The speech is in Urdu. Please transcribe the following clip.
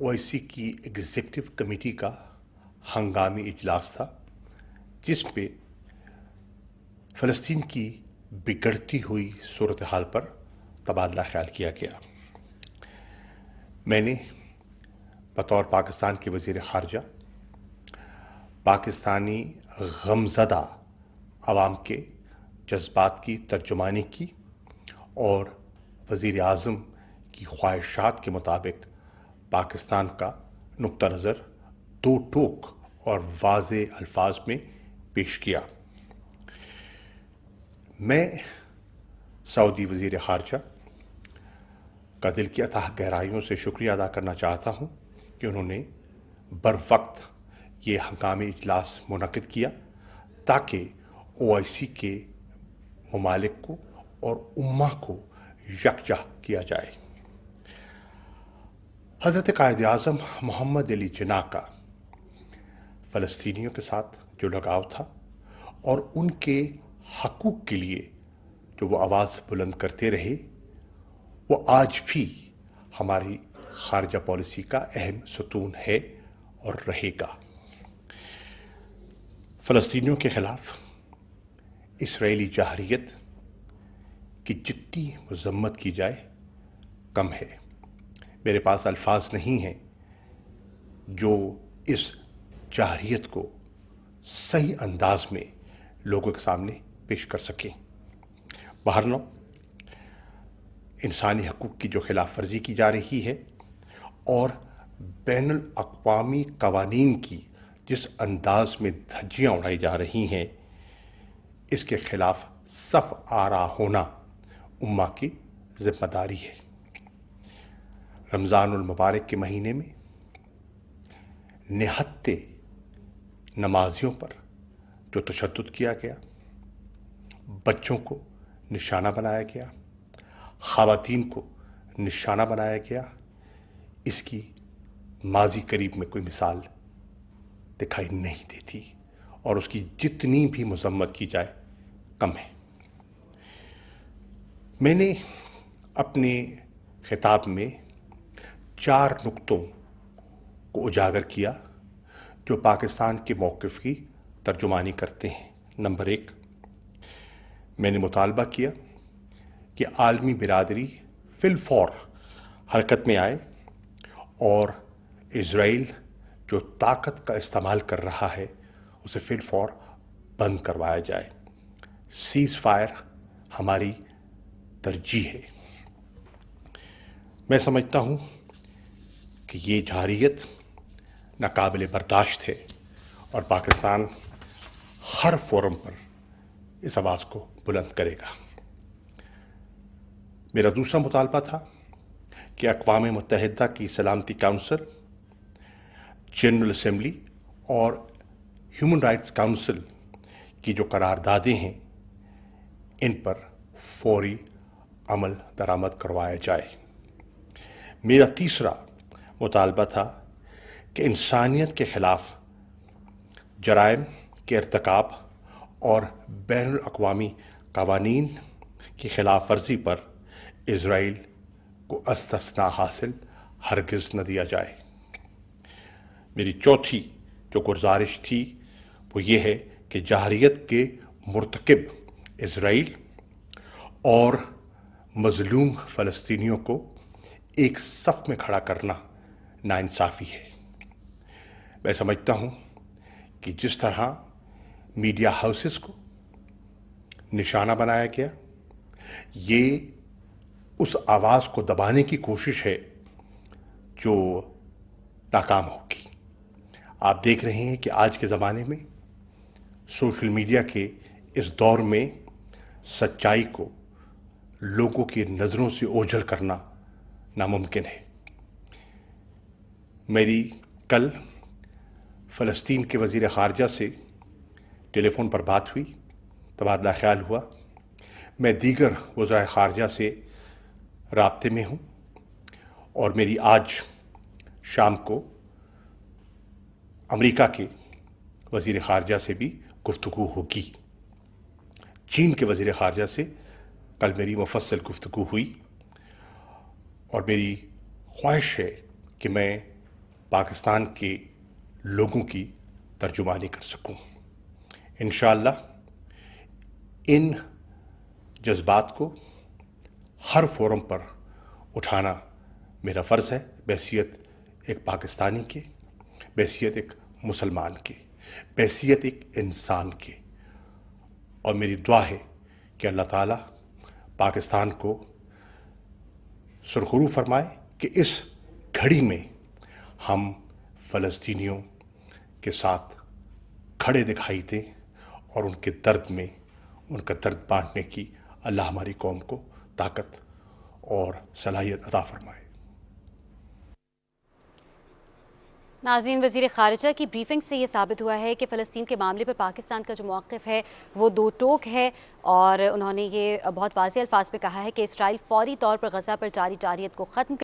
OIC کی ایگزیکٹو کمیٹی کا ہنگامی اجلاس تھا جس پہ فلسطین کی بگڑتی ہوئی صورتحال پر تبادلہ خیال کیا گیا۔ میں نے بطور پاکستان کے وزیر خارجہ پاکستانی غمزدہ عوام کے جذبات کی ترجمانی کی اور وزیر اعظم کی خواہشات کے مطابق پاکستان کا نقطہ نظر دو ٹوک اور واضح الفاظ میں پیش کیا۔ میں سعودی وزیر خارجہ کا دل کی اتھاہ گہرائیوں سے شکریہ ادا کرنا چاہتا ہوں کہ انہوں نے بروقت یہ ہنگامی اجلاس منعقد کیا تاکہ OIC کے ممالک کو اور امہ کو یکجا کیا جائے۔ حضرت قائد اعظم محمد علی جناح کا فلسطینیوں کے ساتھ جو لگاؤ تھا اور ان کے حقوق کے لیے جو وہ آواز بلند کرتے رہے، وہ آج بھی ہماری خارجہ پالیسی کا اہم ستون ہے اور رہے گا۔ فلسطینیوں کے خلاف اسرائیلی جارحیت کی جتنی مذمت کی جائے کم ہے۔ میرے پاس الفاظ نہیں ہیں جو اس جارحیت کو صحیح انداز میں لوگوں کے سامنے پیش کر سکیں۔ بہرنو انسانی حقوق کی جو خلاف ورزی کی جا رہی ہے اور بین الاقوامی قوانین کی جس انداز میں دھجیاں اڑائی جا رہی ہیں، اس کے خلاف صف آرا ہونا امہ کی ذمہ داری ہے۔ رمضان المبارک کے مہینے میں نہتے نمازیوں پر جو تشدد کیا گیا، بچوں کو نشانہ بنایا گیا، خواتین کو نشانہ بنایا گیا، اس کی ماضی قریب میں کوئی مثال دکھائی نہیں دیتی اور اس کی جتنی بھی مذمت کی جائے کم ہے۔ میں نے اپنے خطاب میں 4 نقطوں کو اجاگر کیا جو پاکستان کے موقف کی ترجمانی کرتے ہیں۔ نمبر 1، میں نے مطالبہ کیا کہ عالمی برادری فی الفور حرکت میں آئے اور اسرائیل جو طاقت کا استعمال کر رہا ہے اسے فی الفور بند کروایا جائے۔ سیز فائر ہماری ترجیح ہے۔ میں سمجھتا ہوں کہ یہ جارحیت ناقابل برداشت ہے اور پاکستان ہر فورم پر اس آواز کو بلند کرے گا۔ میرا دوسرا مطالبہ تھا کہ اقوام متحدہ کی سلامتی کونسل، جنرل اسمبلی اور ہیومن رائٹس کونسل کی جو قراردادیں ہیں ان پر فوری عمل درآمد کروایا جائے۔ میرا تیسرا مطالبہ تھا کہ انسانیت کے خلاف جرائم کے ارتکاب اور بین الاقوامی قوانین کی خلاف ورزی پر اسرائیل کو استثناء حاصل ہرگز نہ دیا جائے۔ میری چوتھی جو گزارش تھی وہ یہ ہے کہ جارحیت کے مرتکب اسرائیل اور مظلوم فلسطینیوں کو ایک صف میں کھڑا کرنا ناانصافی ہے۔ میں سمجھتا ہوں کہ جس طرح میڈیا ہاؤسز کو نشانہ بنایا گیا، یہ اس آواز کو دبانے کی کوشش ہے جو ناکام ہوگی۔ آپ دیکھ رہے ہیں کہ آج کے زمانے میں سوشل میڈیا کے اس دور میں سچائی کو لوگوں کی نظروں سے اوجھل کرنا ناممکن ہے۔ میری کل فلسطین کے وزیر خارجہ سے ٹیلی فون پر بات ہوئی، تبادلہ خیال ہوا۔ میں دیگر وزرائے خارجہ سے رابطے میں ہوں اور میری آج شام کو امریکہ کے وزیر خارجہ سے بھی گفتگو ہوگی۔ چین کے وزیر خارجہ سے کل میری مفصل گفتگو ہوئی اور میری خواہش ہے کہ میں پاکستان کے لوگوں کی ترجمانی کر سکوں۔ انشاءاللہ ان جذبات کو ہر فورم پر اٹھانا میرا فرض ہے، بحیثیت ایک پاکستانی کے، بحیثیت ایک مسلمان کے، بحیثیت ایک انسان کے۔ اور میری دعا ہے کہ اللہ تعالیٰ پاکستان کو سرخرو فرمائے کہ اس گھڑی میں ہم فلسطینیوں کے ساتھ کھڑے دکھائی دیں اور ان کے درد میں ان کا درد بانٹنے کی اللہ ہماری قوم کو طاقت اور صلاحیت عطا فرمائے۔ ناظرین، وزیر خارجہ کی بریفنگ سے یہ ثابت ہوا ہے کہ فلسطین کے معاملے پر پاکستان کا جو موقف ہے وہ دو ٹوک ہے، اور انہوں نے یہ بہت واضح الفاظ میں کہا ہے کہ اسرائیل فوری طور پر غزہ پر جاری جارحیت کو ختم